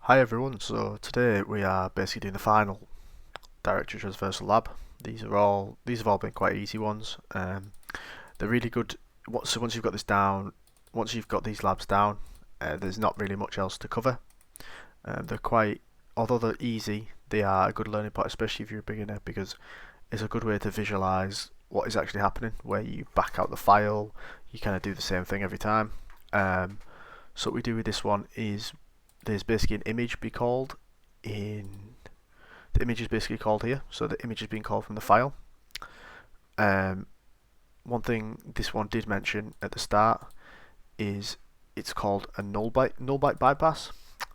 Hi everyone, so today we are basically doing the final directory traversal lab. These have all been quite easy ones. They're really good. So once you've got this down, once you've got these labs down, there's not really much else to cover. Although they're easy, they are a good learning point, especially if you're a beginner, because it's a good way to visualize what is actually happening. Where you back out the file, you kind of do the same thing every time. So what we do with this one is there's basically an image be called in the image is basically called here, so the image is being called from the file. One thing this one did mention at the start is it's called a null byte bypass.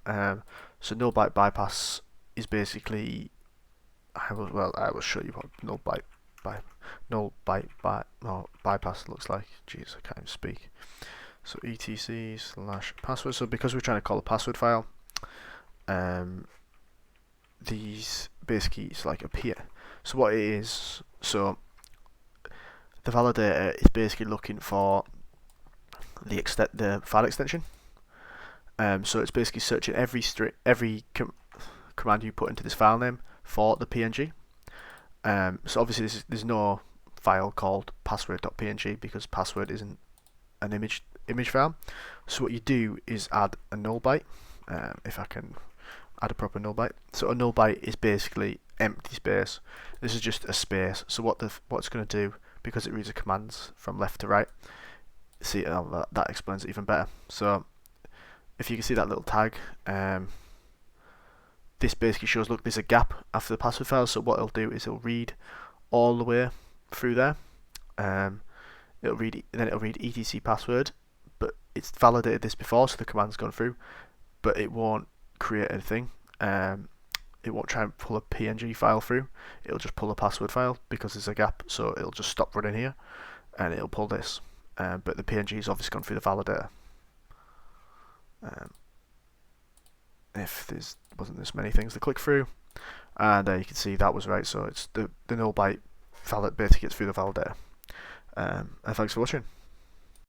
So null byte bypass is basically I will show you what null byte bypass looks like. Jeez, I can't even speak. So etc/password. So because we're trying to call a password file, these basically it's like appear. So what it is, so the validator is basically looking for the file extension. So it's basically searching every command you put into this file name for the PNG. So obviously there's no file called password.png because password isn't an image file. So what you do is add a null byte. If I can add a proper null byte. So a null byte is basically empty space. This is just a space. So what it's going to do, because it reads the commands from left to right, see that explains it even better. So if you can see that little tag, this basically shows, look, there's a gap after the password file. So what it'll do is it'll read all the way through there. It'll read etc password, but it's validated this before, so the command's gone through, but it won't create anything. It won't try and pull a PNG file through. It'll just pull a password file because there's a gap, so it'll just stop running here and it'll pull this. But the PNG is obviously gone through the validator. If there's wasn't this many things to click through, and you can see that was right. So it's the null byte valid basically gets through the validator. And thanks for watching.